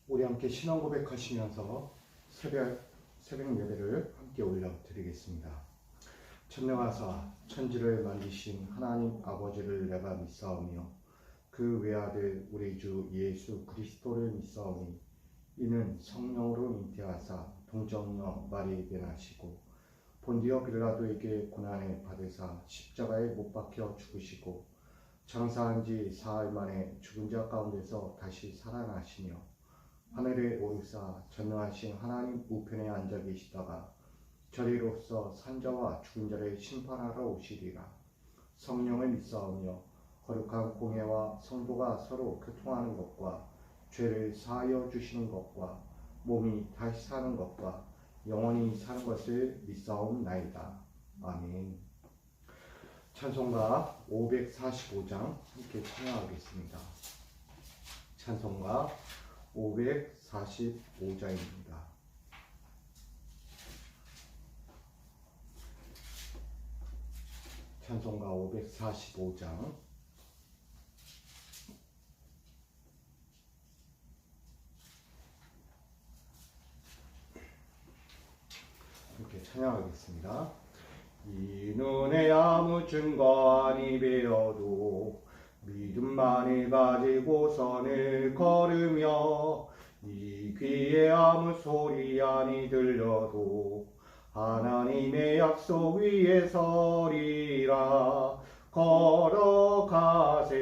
우리 함께 신앙 고백하시면서 새벽 예배를 함께 올려드리겠습니다. 천명하사 천지를 만드신 하나님 아버지를 내가 믿사오며 그 외아들 우리 주 예수 그리스도를 믿사오니 이는 성령으로 잉태하사 동정녀 마리에게 나시고 본디오 빌라도에게 고난을 받으사 십자가에 못 박혀 죽으시고 장사한 지 사흘 만에 죽은 자 가운데서 다시 살아나시며 하늘에 오르사 전능하신 하나님 우편에 앉아 계시다가 저리로서 산자와 죽은 자를 심판하러 오시리라. 성령을 믿사오며 거룩한 공예와 성도가 서로 교통하는 것과 죄를 사하여 주시는 것과 몸이 다시 사는 것과 영원히 사는 것을 믿사옵나이다. 아멘. 찬송가 545장 함께 찬양하겠습니다. 찬송가 545장입니다. 찬송가 545장 함께 찬양하겠습니다. 이 눈에 아무 증거 아니 배어도 믿음만을 가지고 선을 걸으며 이 귀에 아무 소리 아니 들려도 하나님의 약속 위에 서리라. 걸어가세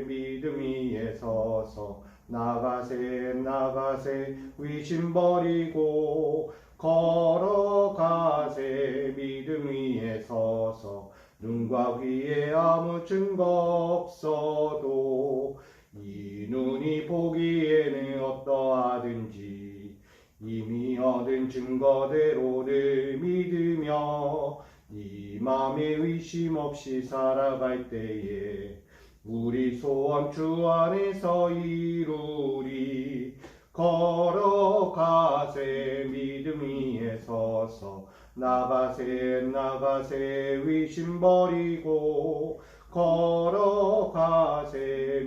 믿음 위에 서서 나가세 의심 버리고 걸어가세 믿음 위에 서서 눈과 귀에 아무 증거 없어도 이 눈이 보기에는 어떠하든지 이미 얻은 증거대로를 믿으며 이 맘에 의심 없이 살아갈 때에 우리 소원 주 안에서 이루리. 걸어가세 믿음 위에 서서 나가세 의심 버리고 걸어가세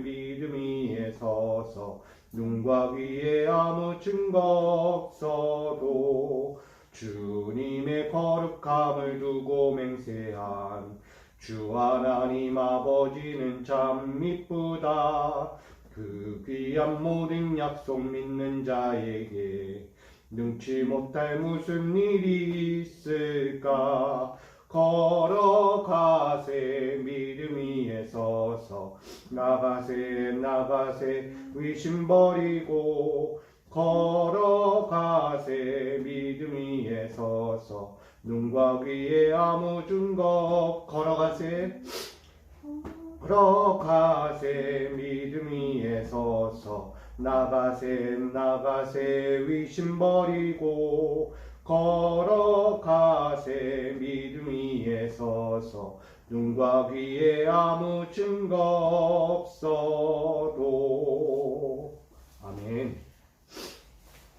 믿음 위에 서서 눈과 귀에 아무 증거 없어도 주님의 거룩함을 두고 맹세한 주 하나님 아버지는 참 미쁘다. 그 귀한 모든 약속 믿는 자에게 능치 못할 무슨 일이 있을까. 걸어가세 믿음 위에 서서 나가세 의심 버리고 걸어가세 믿음 위에 서서 눈과 귀에 아무 증거 걸어가세 믿음 위에 서서 나가세 의심 버리고 걸어가세 믿음 위에 서서 눈과 귀에 아무 증거 없어도. 아멘.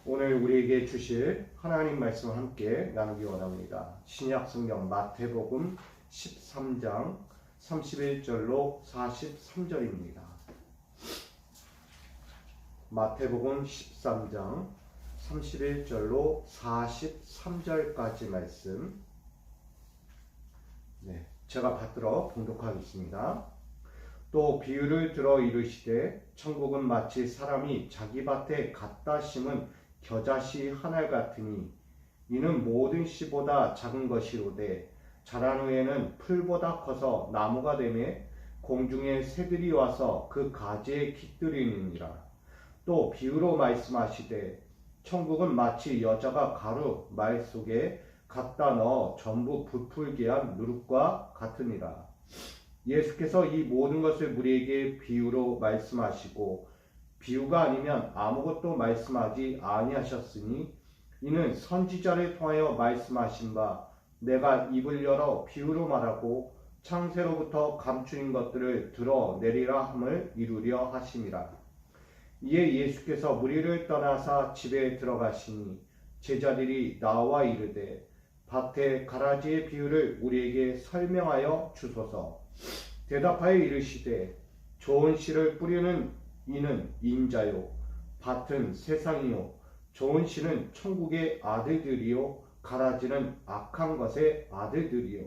오늘 우리에게 주실 하나님 말씀을 함께 나누기 원합니다. 신약 성경 마태복음 13장 31절로 43절입니다. 마태복음 13장 31절로 43절까지 말씀, 제가 받들어 봉독하겠습니다. 또 비유를 들어 이르시되 천국은 마치 사람이 자기 밭에 갖다 심은 겨자씨 하나 같으니 이는 모든 씨보다 작은 것이로되 자란 후에는 풀보다 커서 나무가 되매 공중의 새들이 와서 그 가지에 깃들이느니라. 또 비유로 말씀하시되 천국은 마치 여자가 가루 말 속에 갖다 넣어 전부 부풀게 한 누룩과 같으니라. 예수께서 이 모든 것을 우리에게 비유로 말씀하시고 비유가 아니면 아무것도 말씀하지 아니하셨으니 이는 선지자를 통하여 말씀하신 바 내가 입을 열어 비유로 말하고 창세로부터 감추인 것들을 드러내리라 함을 이루려 하심이라. 이에 예수께서 무리를 떠나사 집에 들어가시니 제자들이 나와 이르되 밭의 가라지의 비유를 우리에게 설명하여 주소서. 대답하여 이르시되 좋은 씨를 뿌리는 이는 인자요 밭은 세상이요 좋은 씨는 천국의 아들들이요 가라지는 악한 것의 아들들이요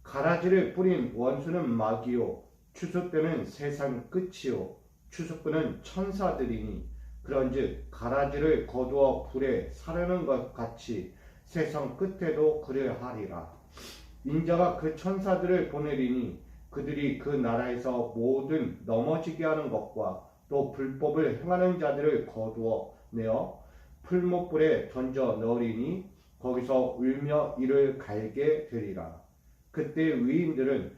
가라지를 뿌린 원수는 마귀요 추수 때는 세상 끝이요 추수꾼은 천사들이니 그런즉 가라지를 거두어 불에 사르는 것 같이 세상 끝에도 그러하리라. 인자가 그 천사들을 보내리니 그들이 그 나라에서 모든 넘어지게 하는 것과 또 불법을 행하는 자들을 거두어 내어 풀목불에 던져 넣으리니 거기서 울며 이를 갈게 되리라. 그때 의인들은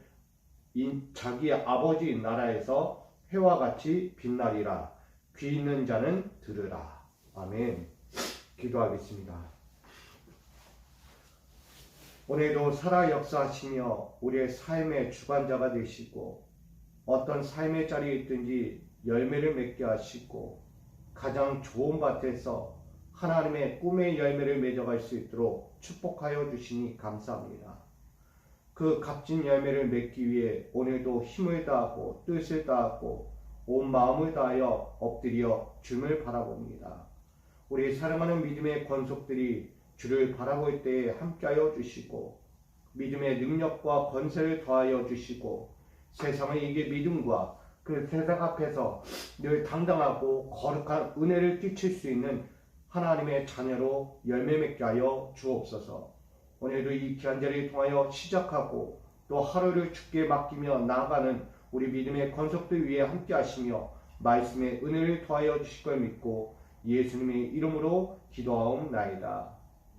자기 아버지 나라에서 해와 같이 빛나리라. 귀 있는 자는 들으라. 아멘. 기도하겠습니다. 오늘도 살아 역사하시며 우리의 삶의 주관자가 되시고 어떤 삶의 자리에 있든지 열매를 맺게 하시고 가장 좋은 밭에서 하나님의 꿈의 열매를 맺어갈 수 있도록 축복하여 주시니 감사합니다. 그 값진 열매를 맺기 위해 오늘도 힘을 다하고 뜻을 다하고 온 마음을 다하여 엎드려 주를 바라봅니다. 우리 사랑하는 믿음의 권속들이 주를 바라볼 때에 함께하여 주시고 믿음의 능력과 권세를 더하여 주시고 세상을 이길 믿음과 그 세상 앞에서 늘 당당하고 거룩한 은혜를 끼칠 수 있는 하나님의 자녀로 열매 맺게 하여 주옵소서. 오늘도 이 귀한 자리를 통하여 시작하고 또 하루를 주께 맡기며 나아가는 우리 믿음의 권속들 위에 함께 하시며 말씀의 은혜를 더하여 주실 걸 믿고 예수님의 이름으로 기도하옵나이다.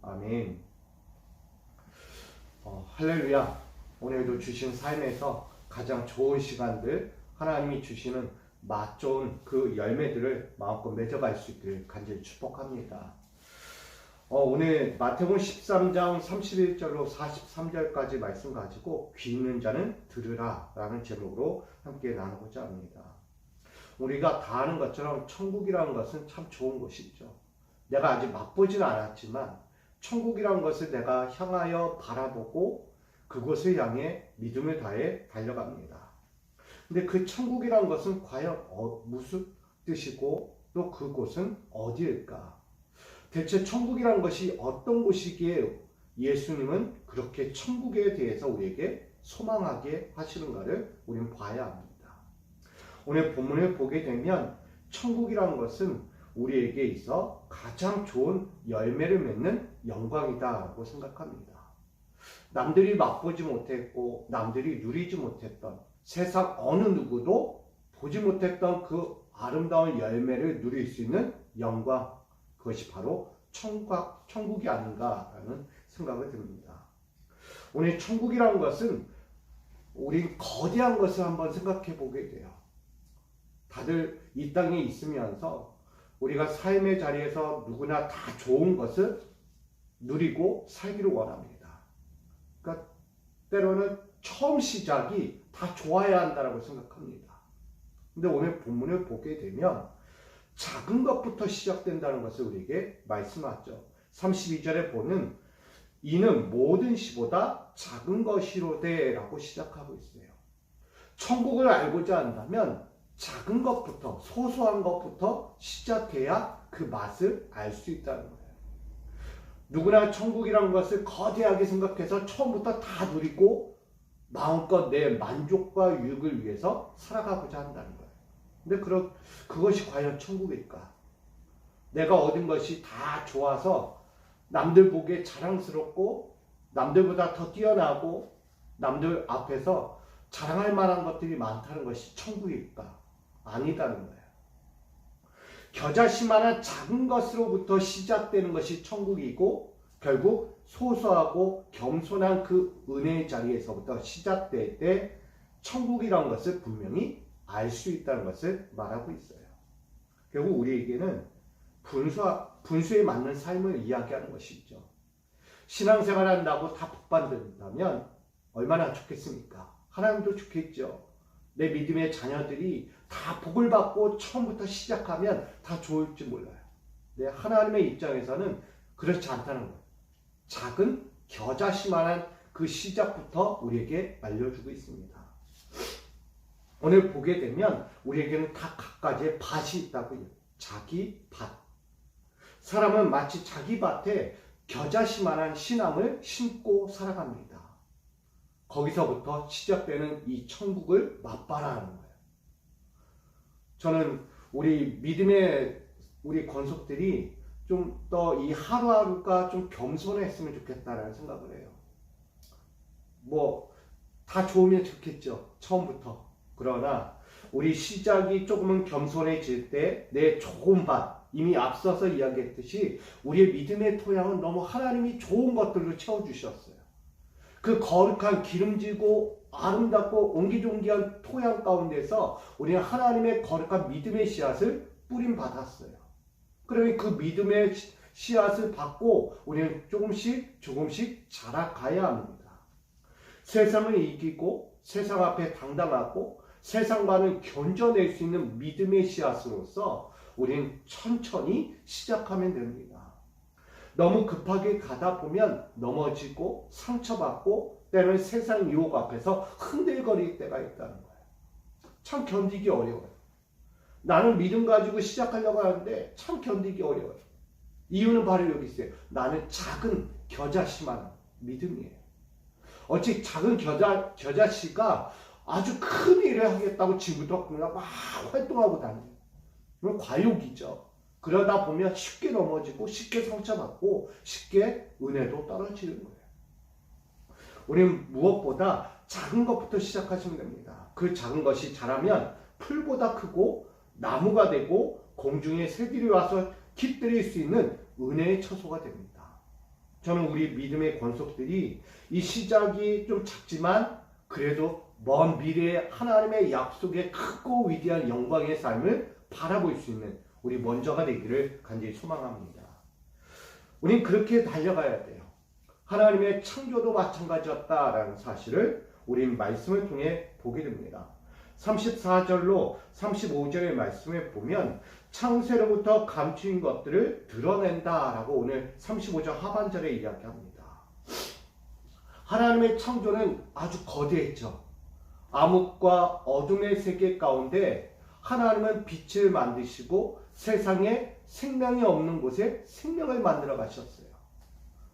아멘. 할렐루야. 오늘도 주신 삶에서 가장 좋은 시간들 하나님이 주시는 맛 좋은 그 열매들을 마음껏 맺어갈 수 있기를 간절히 축복합니다. 오늘 마태복음 13장 31절로 43절까지 말씀 가지고 귀 있는 자는 들으라 라는 제목으로 함께 나누고자 합니다. 우리가 다 아는 것처럼 천국이라는 것은 참 좋은 곳이죠. 내가 아직 맛보지는 않았지만 천국이라는 것을 내가 향하여 바라보고 그곳을 향해 믿음을 다해 달려갑니다. 근데 그 천국이라는 것은 과연 무슨 뜻이고 또 그곳은 어디일까? 대체 천국이라는 것이 어떤 곳이기에 예수님은 그렇게 천국에 대해서 우리에게 소망하게 하시는가를 우리는 봐야 합니다. 오늘 본문을 보게 되면 천국이라는 것은 우리에게 있어 가장 좋은 열매를 맺는 영광이다라고 생각합니다. 남들이 맛보지 못했고 남들이 누리지 못했던 세상 어느 누구도 보지 못했던 그 아름다운 열매를 누릴 수 있는 영광, 그것이 바로 천국이 아닌가라는 생각이 듭니다. 오늘 천국이라는 것은 우리 거대한 것을 한번 생각해 보게 돼요. 다들 이 땅에 있으면서 우리가 삶의 자리에서 누구나 다 좋은 것을 누리고 살기를 원합니다. 그러니까 때로는 처음 시작이 다 좋아야 한다고 생각합니다. 근데 오늘 본문을 보게 되면 작은 것부터 시작된다는 것을 우리에게 말씀하죠. 32절에 보면 이는 모든 시보다 작은 것이로되 라고 시작하고 있어요. 천국을 알고자 한다면 작은 것부터, 소소한 것부터 시작해야 그 맛을 알 수 있다는 거예요. 누구나 천국이라는 것을 거대하게 생각해서 처음부터 다 누리고 마음껏 내 만족과 유익을 위해서 살아가고자 한다는 거예요. 근데 그것이 과연 천국일까? 내가 얻은 것이 다 좋아서 남들 보기에 자랑스럽고 남들보다 더 뛰어나고 남들 앞에서 자랑할 만한 것들이 많다는 것이 천국일까? 아니다는 거예요. 겨자씨만한 작은 것으로부터 시작되는 것이 천국이고 결국 소소하고 겸손한 그 은혜의 자리에서부터 시작될 때 천국이라는 것을 분명히 알 수 있다는 것을 말하고 있어요. 결국 우리에게는 분수에 맞는 삶을 이야기하는 것이죠. 신앙생활 한다고 다 복받는다면 얼마나 좋겠습니까? 하나님도 좋겠죠. 내 믿음의 자녀들이 다 복을 받고 처음부터 시작하면 다 좋을지 몰라요. 네, 하나님의 입장에서는 그렇지 않다는 거예요. 작은 겨자씨만한 그 시작부터 우리에게 알려주고 있습니다. 오늘 보게 되면 우리에게는 다 각가지의 밭이 있다고요. 자기 밭. 사람은 마치 자기 밭에 겨자씨만한 신앙을 심고 살아갑니다. 거기서부터 시작되는 이 천국을 맛봐라는 거예요. 저는 우리 믿음의 우리 권속들이 좀 더 이 하루하루가 좀 겸손했으면 좋겠다라는 생각을 해요. 뭐 다 좋으면 좋겠죠, 처음부터. 그러나 우리 시작이 조금은 겸손해질 때 내 좋은 밭, 이미 앞서서 이야기했듯이 우리의 믿음의 토양은 너무 하나님이 좋은 것들로 채워주셨어요. 그 거룩한 기름지고 아름답고 옹기종기한 토양 가운데서 우리는 하나님의 거룩한 믿음의 씨앗을 뿌림 받았어요. 그러면 그 믿음의 씨앗을 받고 우리는 조금씩 자라가야 합니다. 세상을 이기고 세상 앞에 당당하고 세상과는 견뎌낼 수 있는 믿음의 씨앗으로서 우리는 천천히 시작하면 됩니다. 너무 급하게 가다 보면 넘어지고 상처받고 때로는 세상 유혹 앞에서 흔들거릴 때가 있다는 거예요. 참 견디기 어려워요. 나는 믿음 가지고 시작하려고 하는데 참 견디기 어려워요. 이유는 바로 여기 있어요. 나는 작은 겨자씨만 믿음이에요. 어찌 작은 겨자씨가 아주 큰 일을 하겠다고 지금부터 그냥 막 활동하고 다녀요. 이건 과욕이죠. 그러다 보면 쉽게 넘어지고 쉽게 상처받고 쉽게 은혜도 떨어지는 거예요. 우리는 무엇보다 작은 것부터 시작하시면 됩니다. 그 작은 것이 자라면 풀보다 크고 나무가 되고 공중에 새들이 와서 깃들일 수 있는 은혜의 처소가 됩니다. 저는 우리 믿음의 권속들이 이 시작이 좀 작지만 그래도 먼 미래에 하나님의 약속의 크고 위대한 영광의 삶을 바라볼 수 있는 우리 먼저가 되기를 간절히 소망합니다. 우린 그렇게 달려가야 돼요. 하나님의 창조도 마찬가지였다라는 사실을 우린 말씀을 통해 보게 됩니다. 34절로 35절의 말씀에 보면 창세로부터 감추인 것들을 드러낸다라고 오늘 35절 하반절에 이야기합니다. 하나님의 창조는 아주 거대했죠. 암흑과 어둠의 세계 가운데 하나님은 빛을 만드시고 세상에 생명이 없는 곳에 생명을 만들어 가셨어요.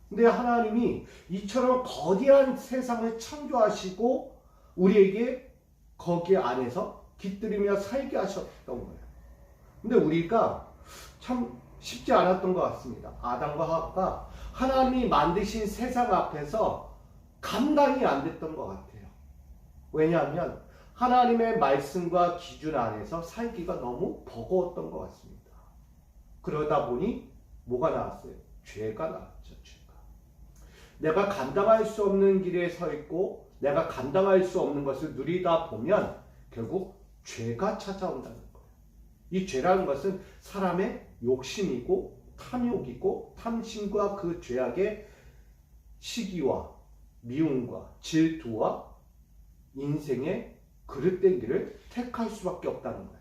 근데 하나님이 이처럼 거대한 세상을 창조하시고 우리에게 거기 안에서 깃들이며 살게 하셨던 거예요. 근데 우리가 참 쉽지 않았던 것 같습니다. 아담과 하와가 하나님이 만드신 세상 앞에서 감당이 안 됐던 것 같아요. 왜냐하면 하나님의 말씀과 기준 안에서 살기가 너무 버거웠던 것 같습니다. 그러다 보니 뭐가 나왔어요? 죄가 나왔죠. 죄가. 내가 감당할 수 없는 길에 서 있고 내가 감당할 수 없는 것을 누리다 보면 결국 죄가 찾아온다는 거예요. 이 죄라는 것은 사람의 욕심이고 탐욕이고 탐심과 그 죄악의 시기와 미움과 질투와 인생의 그릇된 길을 택할 수밖에 없다는 거예요.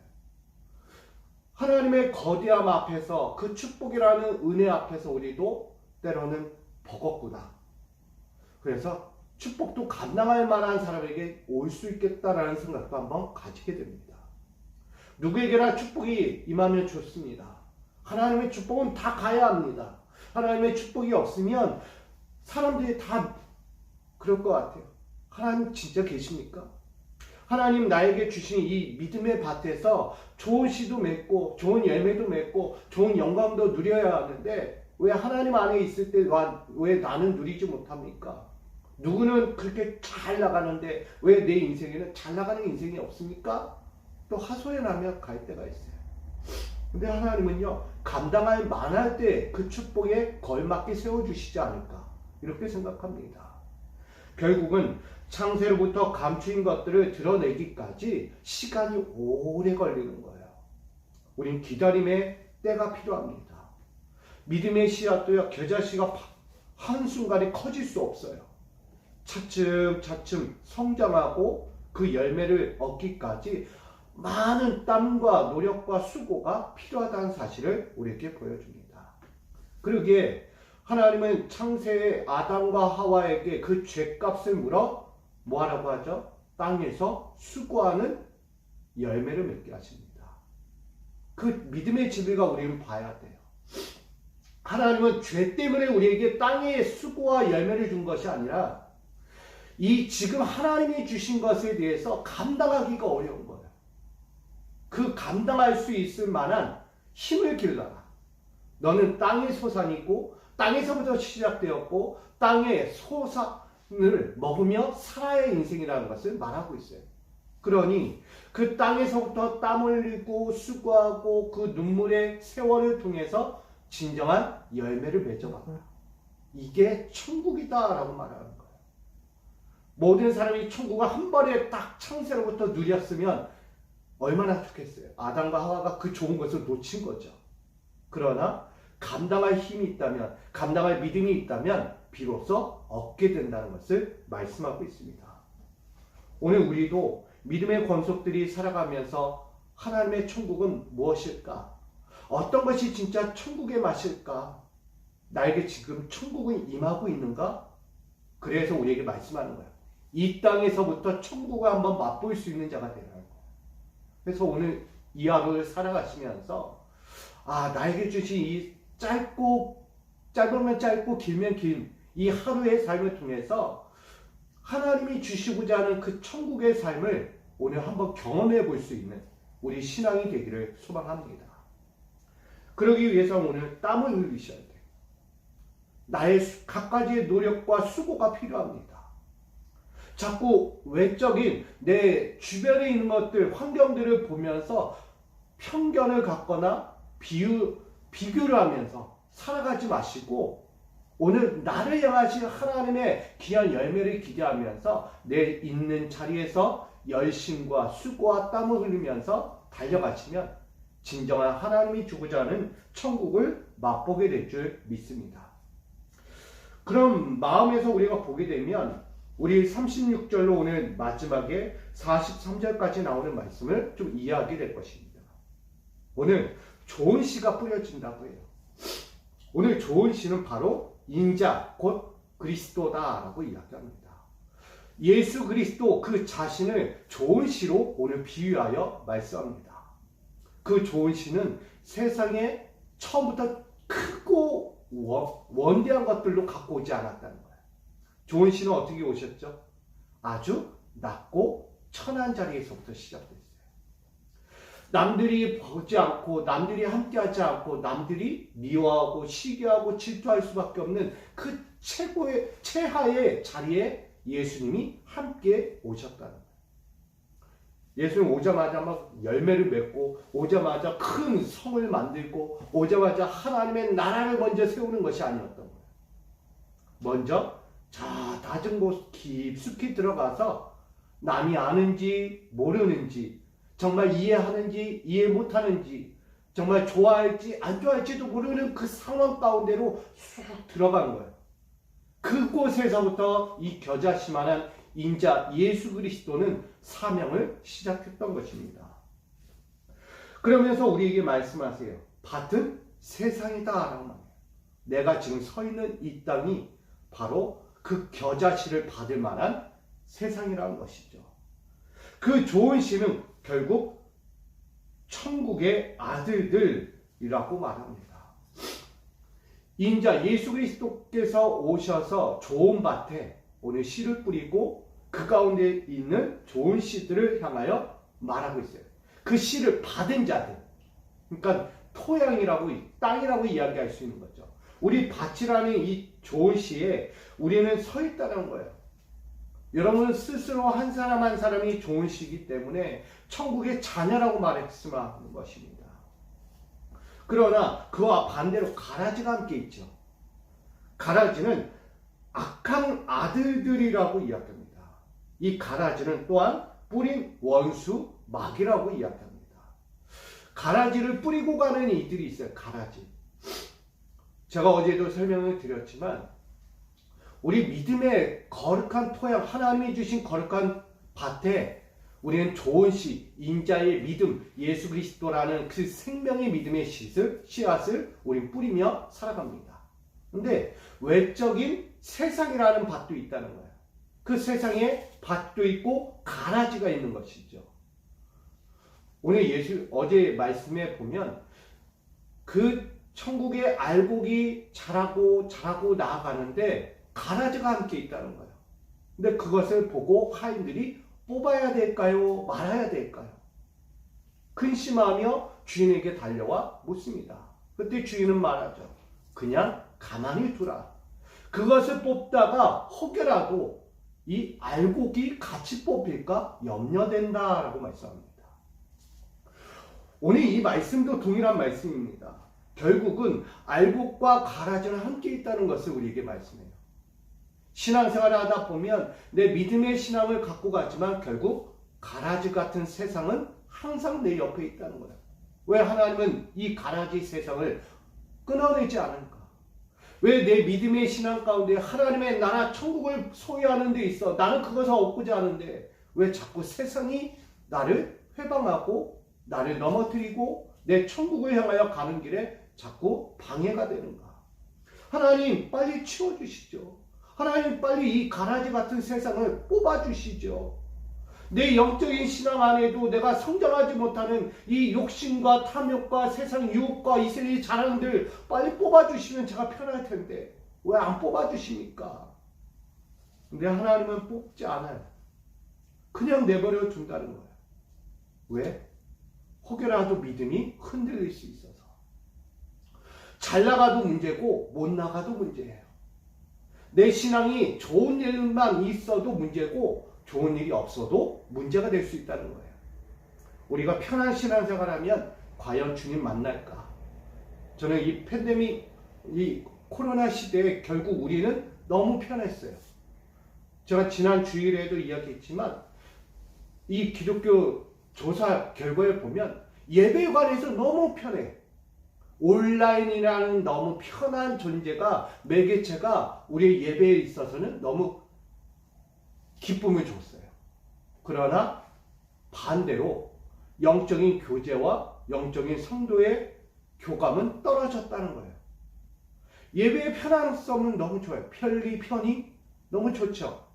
하나님의 거대함 앞에서 그 축복이라는 은혜 앞에서 우리도 때로는 버겁구나. 그래서 축복도 감당할 만한 사람에게 올 수 있겠다라는 생각도 한번 가지게 됩니다. 누구에게나 축복이 임하면 좋습니다. 하나님의 축복은 다 가야 합니다. 하나님의 축복이 없으면 사람들이 다 그럴 것 같아요. 하나님 진짜 계십니까? 하나님 나에게 주신 이 믿음의 밭에서 좋은 씨도 맺고 좋은 열매도 맺고 좋은 영광도 누려야 하는데 왜 하나님 안에 있을 때 왜 나는 누리지 못합니까? 누구는 그렇게 잘 나가는데 왜 내 인생에는 잘 나가는 인생이 없습니까? 또 하소연하며 갈 때가 있어요. 근데 하나님은요, 감당할 만할 때 그 축복에 걸맞게 세워주시지 않을까 이렇게 생각합니다. 결국은 창세로부터 감추인 것들을 드러내기까지 시간이 오래 걸리는 거예요. 우린 기다림의 때가 필요합니다. 믿음의 씨앗도요, 겨자씨가 한순간에 커질 수 없어요. 차츰차츰 성장하고 그 열매를 얻기까지 많은 땀과 노력과 수고가 필요하다는 사실을 우리에게 보여줍니다. 그러기에 하나님은 창세의 아담과 하와에게 그 죄값을 물어 뭐하라고 하죠? 땅에서 수고하는 열매를 맺게 하십니다. 그 믿음의 진리가 우리는 봐야 돼요. 하나님은 죄 때문에 우리에게 땅에 수고와 열매를 준 것이 아니라 이 지금 하나님이 주신 것에 대해서 감당하기가 어려운 거예요. 그 감당할 수 있을 만한 힘을 길러라. 너는 땅의 소산이고 땅에서부터 시작되었고 땅의 소산을 먹으며 살아야 인생이라는 것을 말하고 있어요. 그러니 그 땅에서부터 땀 흘리고 수고하고 그 눈물의 세월을 통해서 진정한 열매를 맺어봐라. 이게 천국이다라고 말하는 거예요. 모든 사람이 천국을 한 번에 딱 창세로부터 누렸으면 얼마나 좋겠어요. 아담과 하와가 그 좋은 것을 놓친 거죠. 그러나 감당할 힘이 있다면, 감당할 믿음이 있다면 비로소 얻게 된다는 것을 말씀하고 있습니다. 오늘 우리도 믿음의 권속들이 살아가면서 하나님의 천국은 무엇일까? 어떤 것이 진짜 천국의 맛일까? 나에게 지금 천국은 임하고 있는가? 그래서 우리에게 말씀하는 거예요. 이 땅에서부터 천국을 한번 맛볼 수 있는 자가 되라는 거예요. 그래서 오늘 이 하루를 살아가시면서 나에게 주신 이 짧으면 짧고 길면 긴 이 하루의 삶을 통해서 하나님이 주시고자 하는 그 천국의 삶을 오늘 한번 경험해 볼 수 있는 우리 신앙이 되기를 소망합니다. 그러기 위해서 오늘 땀을 흘리셔야 돼요. 나의 갖가지의 노력과 수고가 필요합니다. 자꾸 외적인 내 주변에 있는 것들, 환경들을 보면서 편견을 갖거나 비교를 하면서 살아가지 마시고 오늘 나를 향하신 하나님의 귀한 열매를 기대하면서 내 있는 자리에서 열심과 수고와 땀을 흘리면서 달려가시면 진정한 하나님이 주고자 하는 천국을 맛보게 될 줄 믿습니다. 그럼 마음에서 우리가 보게 되면 우리 36절로 오늘 마지막에 43절까지 나오는 말씀을 좀 이해하게 될 것입니다. 오늘 좋은 씨가 뿌려진다고 해요. 오늘 좋은 씨는 바로 인자 곧 그리스도다라고 이야기합니다. 예수 그리스도 그 자신을 좋은 씨로 오늘 비유하여 말씀합니다. 그 좋은 씨는 세상에 처음부터 크고 원대한 것들로 갖고 오지 않았다는 거예요. 좋은 씨는 어떻게 오셨죠? 아주 낮고 천한 자리에서부터 시작됐어요. 남들이 보지 않고 남들이 함께하지 않고 남들이 미워하고 시기하고 질투할 수밖에 없는 그 최하의 자리에 예수님이 함께 오셨다는 거예요. 예수님 오자마자 막 열매를 맺고 오자마자 큰 성을 만들고 오자마자 하나님의 나라를 먼저 세우는 것이 아니었던 거예요. 먼저 낮은 곳 깊숙이 들어가서 남이 아는지 모르는지 정말 이해하는지 이해 못하는지 정말 좋아할지 안 좋아할지도 모르는 그 상황 가운데로 쑥 들어간 거예요. 그곳에서부터 이 겨자씨만한 인자 예수 그리스도는 사명을 시작했던 것입니다. 그러면서 우리에게 말씀하세요. 밭은 세상이다 라고 말해요. 내가 지금 서 있는 이 땅이 바로 그 겨자씨를 받을 만한 세상이라는 것이죠. 그 좋은 씨는 결국 천국의 아들들이라고 말합니다. 인자 예수 그리스도께서 오셔서 좋은 밭에 오늘 씨를 뿌리고 그 가운데 있는 좋은 씨들을 향하여 말하고 있어요. 그 씨를 받은 자들, 그러니까 토양이라고 땅이라고 이야기할 수 있는 거죠. 우리 밭이라는 이 좋은 씨에 우리는 서 있다는 거예요. 여러분 스스로 한 사람 한 사람이 좋은 씨이기 때문에 천국의 자녀라고 말했으면 것입니다. 그러나 그와 반대로 가라지가 함께 있죠. 가라지는 악한 아들들이라고 이야기합니다. 이 가라지는 또한 뿌린 원수 마귀라고 이야기합니다. 가라지를 뿌리고 가는 이들이 있어요. 가라지. 제가 어제도 설명을 드렸지만 우리 믿음의 거룩한 토양, 하나님이 주신 거룩한 밭에 우리는 좋은 씨, 인자의 믿음, 예수 그리스도라는 그 생명의 믿음의 씨앗을 우리는 뿌리며 살아갑니다. 근데 외적인 세상이라는 밭도 있다는 거예요. 그 세상에 밭도 있고 가라지가 있는 것이죠. 오늘 어제 말씀에 보면 그 천국의 알곡이 자라고 나아가는데 가라지가 함께 있다는 거예요. 근데 그것을 보고 하인들이 뽑아야 될까요? 말아야 될까요? 근심하며 주인에게 달려와 묻습니다. 그때 주인은 말하죠. 그냥 가만히 두라. 그것을 뽑다가 혹여라도 이 알곡이 같이 뽑힐까 염려된다라고 말씀합니다. 오늘 이 말씀도 동일한 말씀입니다. 결국은 알곡과 가라지는 함께 있다는 것을 우리에게 말씀해요. 신앙생활을 하다 보면 내 믿음의 신앙을 갖고 가지만 결국 가라지 같은 세상은 항상 내 옆에 있다는 거예요. 왜 하나님은 이 가라지 세상을 끊어내지 않을까? 왜 내 믿음의 신앙 가운데 하나님의 나라 천국을 소유하는 데 있어 나는 그것을 얻고자 하는데 왜 자꾸 세상이 나를 회방하고 나를 넘어뜨리고 내 천국을 향하여 가는 길에 자꾸 방해가 되는가? 하나님 빨리 치워주시죠. 하나님 빨리 이 가라지 같은 세상을 뽑아주시죠. 내 영적인 신앙 안에도 내가 성장하지 못하는 이 욕심과 탐욕과 세상 유혹과 이세리 자랑들 빨리 뽑아주시면 제가 편할 텐데 왜 안 뽑아주십니까? 근데 하나님은 뽑지 않아요. 그냥 내버려 둔다는 거예요. 왜? 혹여라도 믿음이 흔들릴 수 있어서. 잘 나가도 문제고 못 나가도 문제예요. 내 신앙이 좋은 일만 있어도 문제고 좋은 일이 없어도 문제가 될 수 있다는 거예요. 우리가 편한 신앙생활하면 과연 주님 만날까? 저는 이 팬데믹, 이 코로나 시대에 결국 우리는 너무 편했어요. 제가 지난 주일에도 이야기했지만 이 기독교 조사 결과에 보면 예배관에서 너무 편해. 온라인이라는 너무 편한 존재가 매개체가 우리의 예배에 있어서는 너무 기쁨을 줬어요. 그러나 반대로 영적인 교제와 영적인 성도의 교감은 떨어졌다는 거예요. 예배의 편안성은 너무 좋아요. 편히 너무 좋죠.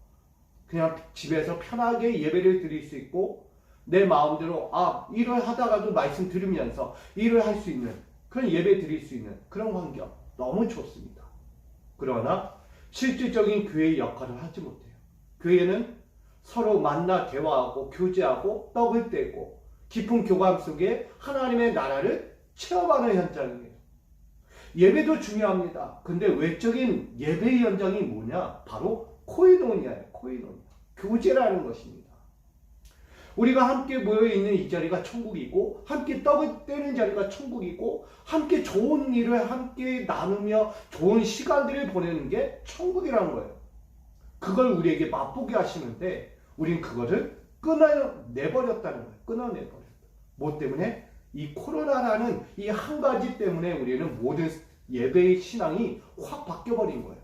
그냥 집에서 편하게 예배를 드릴 수 있고 내 마음대로 일을 하다가도 말씀 들으면서 일을 할 수 있는 그런 예배 드릴 수 있는 그런 환경 너무 좋습니다. 그러나 실질적인 교회의 역할을 하지 못해요. 교회는 서로 만나 대화하고 교제하고 떡을 떼고 깊은 교감 속에 하나님의 나라를 체험하는 현장이에요. 예배도 중요합니다. 근데 외적인 예배의 현장이 뭐냐? 바로 코이노니아예요. 코이노니아. 교제라는 것입니다. 우리가 함께 모여있는 이 자리가 천국이고 함께 떡을 떼는 자리가 천국이고 함께 좋은 일을 함께 나누며 좋은 시간들을 보내는 게 천국이라는 거예요. 그걸 우리에게 맛보게 하시는데 우린 그거를 끊어내버렸다는 거예요. 끊어내버렸다. 뭐 때문에? 이 코로나라는 이 한 가지 때문에 우리는 모든 예배의 신앙이 확 바뀌어버린 거예요.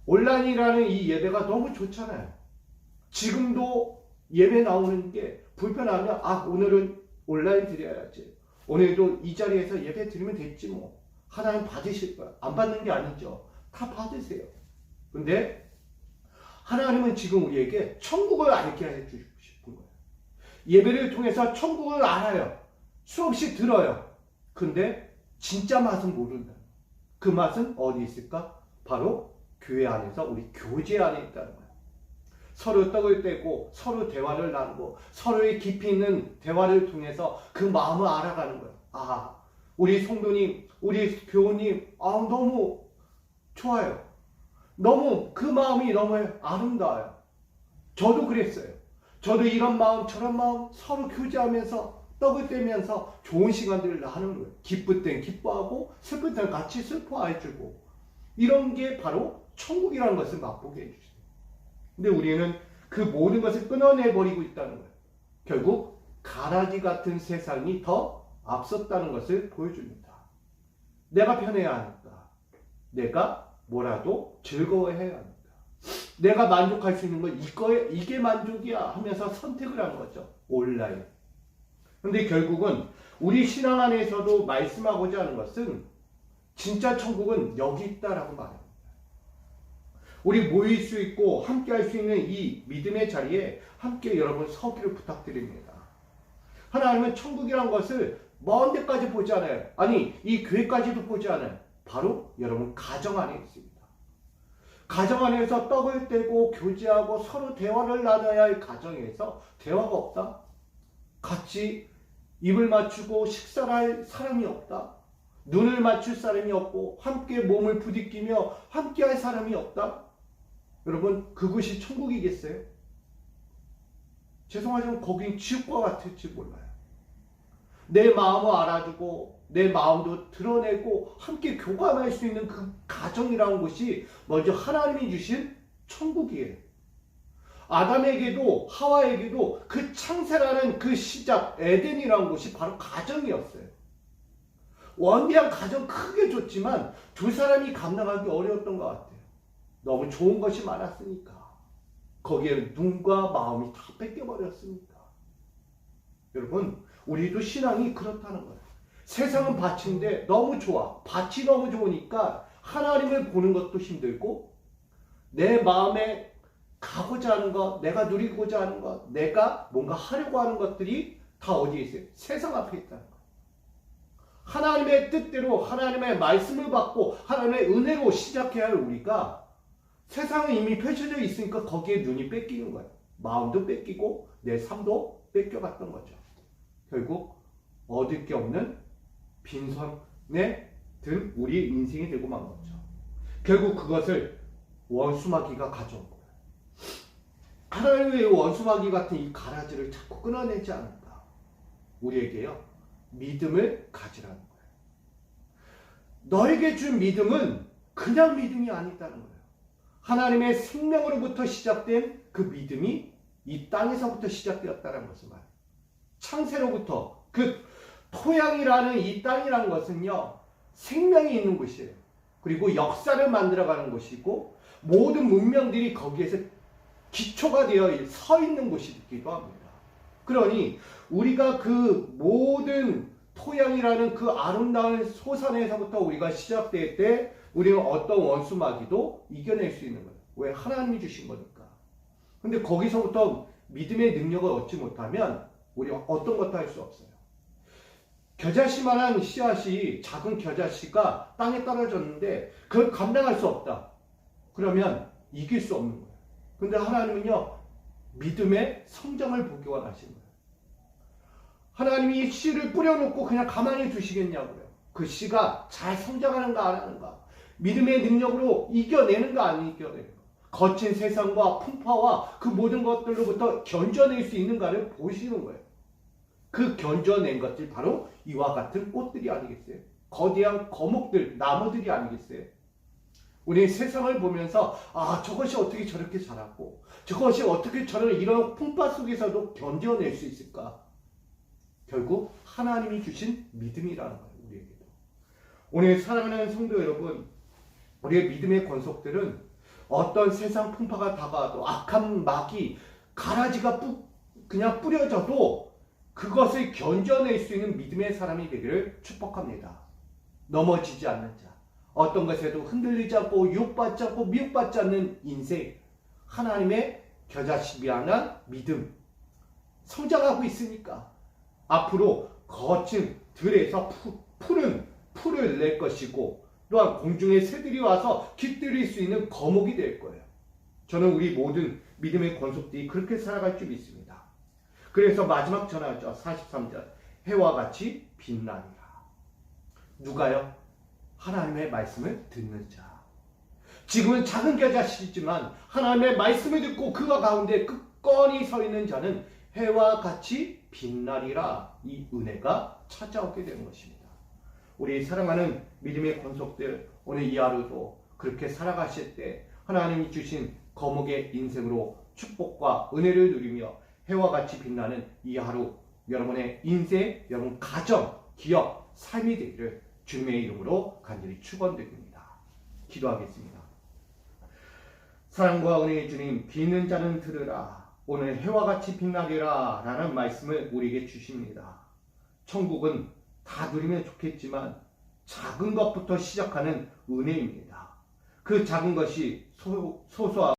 온라인이라는 이 예배가 너무 좋잖아요. 지금도 예배 나오는 게 불편하면 오늘은 온라인 드려야지. 오늘도 이 자리에서 예배 드리면 됐지 뭐. 하나님 받으실 거야. 안 받는 게 아니죠. 다 받으세요. 근데 하나님은 지금 우리에게 천국을 알게 해주고 싶은 거예요. 예배를 통해서 천국을 알아요. 수없이 들어요. 근데 진짜 맛은 모른다. 그 맛은 어디 있을까? 바로 교회 안에서 우리 교제 안에 있다는 거예요. 서로 떡을 떼고 서로 대화를 나누고 서로의 깊이 있는 대화를 통해서 그 마음을 알아가는 거예요. 우리 성도님, 우리 교우님, 너무 좋아요. 너무 그 마음이 너무 아름다워요. 저도 그랬어요. 저도 이런 마음 저런 마음 서로 교제하면서 떡을 떼면서 좋은 시간들을 나누는 거예요. 기쁠 땐 기뻐하고 슬플 땐 같이 슬퍼해주고 이런 게 바로 천국이라는 것을 맛보게 해주세요. 근데 우리는 그 모든 것을 끊어내버리고 있다는 거예요. 결국 가라지 같은 세상이 더 앞섰다는 것을 보여줍니다. 내가 편해야 하니까. 내가 뭐라도 즐거워해야 합니다. 내가 만족할 수 있는 건 이게 만족이야 하면서 선택을 한 거죠. 온라인. 근데 결국은 우리 신앙 안에서도 말씀하고자 하는 것은 진짜 천국은 여기 있다라고 말합니다. 우리 모일 수 있고 함께 할 수 있는 이 믿음의 자리에 함께 여러분 서기를 부탁드립니다. 하나님은 천국이란 것을 먼 데까지 보지 않아요. 아니, 이 교회까지도 보지 않아요. 바로 여러분 가정 안에 있습니다. 가정 안에서 떡을 떼고 교제하고 서로 대화를 나눠야 할 가정에서 대화가 없다. 같이 입을 맞추고 식사를 할 사람이 없다. 눈을 맞출 사람이 없고 함께 몸을 부딪히며 함께 할 사람이 없다. 여러분, 그것이 천국이겠어요? 죄송하지만 거긴 지옥과 같을지 몰라요. 내 마음을 알아주고 내 마음도 드러내고 함께 교감할 수 있는 그 가정이라는 것이 먼저 하나님이 주신 천국이에요. 아담에게도 하와에게도 그 창세라는 그 시작 에덴이라는 곳이 바로 가정이었어요. 원대한 가정 크게 줬지만 두 사람이 감당하기 어려웠던 것 같아요. 너무 좋은 것이 많았으니까. 거기에 눈과 마음이 다 뺏겨버렸으니까. 여러분, 우리도 신앙이 그렇다는 거예요. 세상은 밭인데 너무 좋아. 밭이 너무 좋으니까 하나님을 보는 것도 힘들고 내 마음에 가고자 하는 것, 내가 누리고자 하는 것, 내가 뭔가 하려고 하는 것들이 다 어디에 있어요? 세상 앞에 있다는 것. 하나님의 뜻대로 하나님의 말씀을 받고 하나님의 은혜로 시작해야 할 우리가 세상은 이미 펼쳐져 있으니까 거기에 눈이 뺏기는 거예요. 마음도 뺏기고 내 삶도 뺏겨갔던 거죠. 결국 얻을 게 없는 빈손에 든 우리 인생이 되고 만 거죠. 결국 그것을 원수마귀가 가져온 거예요. 하나님의 원수마귀 같은 이 가라지를 자꾸 끊어내지 않을까. 우리에게요, 믿음을 가지라는 거예요. 너에게 준 믿음은 그냥 믿음이 아니다는 거예요. 하나님의 생명으로부터 시작된 그 믿음이 이 땅에서부터 시작되었다는 것을 말해요. 창세로부터 그 토양이라는 이 땅이라는 것은요, 생명이 있는 곳이에요. 그리고 역사를 만들어가는 곳이고 모든 문명들이 거기에서 기초가 되어 서 있는 곳이기도 합니다. 그러니 우리가 그 모든 토양이라는 그 아름다운 소산에서부터 우리가 시작될 때 우리는 어떤 원수마귀도 이겨낼 수 있는 거예요. 왜? 하나님이 주신 거니까. 근데 거기서부터 믿음의 능력을 얻지 못하면 우리가 어떤 것도 할 수 없어요. 겨자씨만한 씨앗이, 작은 겨자씨가 땅에 떨어졌는데 그걸 감당할 수 없다. 그러면 이길 수 없는 거예요. 근데 하나님은요, 믿음의 성장을 보기 원하시는 거예요. 하나님이 씨를 뿌려놓고 그냥 가만히 두시겠냐고요. 그 씨가 잘 성장하는가 안 하는가, 믿음의 능력으로 이겨내는가 안 이겨내는가, 거친 세상과 풍파와 그 모든 것들로부터 견뎌낼 수 있는가를 보시는 거예요. 그 견뎌낸 것들이 바로 이와 같은 꽃들이 아니겠어요? 거대한 거목들, 나무들이 아니겠어요? 우리 세상을 보면서 저것이 어떻게 저렇게 자랐고 저것이 어떻게 저런 이런 풍파 속에서도 견뎌낼 수 있을까? 결국 하나님이 주신 믿음이라는 거예요. 우리에게도. 오늘 사랑하는 성도 여러분, 우리의 믿음의 권속들은 어떤 세상 풍파가 다가와도 악한 마귀, 가라지가 그냥 뿌려져도 그것을 견뎌낼 수 있는 믿음의 사람이 되기를 축복합니다. 넘어지지 않는 자, 어떤 것에도 흔들리지 않고 유혹받지 않고 미혹받지 않는 인생, 하나님의 겨자씨비한 믿음, 성장하고 있으니까 앞으로 거친 들에서 풀을 낼 것이고 또한 공중의 새들이 와서 깃들일 수 있는 거목이 될 거예요. 저는 우리 모든 믿음의 권속들이 그렇게 살아갈 줄 믿습니다. 그래서 마지막 전하죠. 43절. 해와 같이 빛나리라. 누가요? 하나님의 말씀을 듣는 자. 지금은 작은 겨자씨지만 하나님의 말씀을 듣고 그가 가운데 굳건히 서 있는 자는 해와 같이 빛나리라. 이 은혜가 찾아오게 되는 것입니다. 우리 사랑하는 믿음의 권속들, 오늘 이 하루도 그렇게 살아가실 때 하나님이 주신 거목의 인생으로 축복과 은혜를 누리며 해와 같이 빛나는 이 하루, 여러분의 인생, 여러분 가정, 기업, 삶이 되기를 주님의 이름으로 간절히 축원드립니다. 기도하겠습니다. 사랑과 은혜의 주님, 귀 있는 자는 들으라. 오늘 해와 같이 빛나리라 라는 말씀을 우리에게 주십니다. 천국은 다 누리면 좋겠지만 작은 것부터 시작하는 은혜입니다. 그 작은 것이 소소하고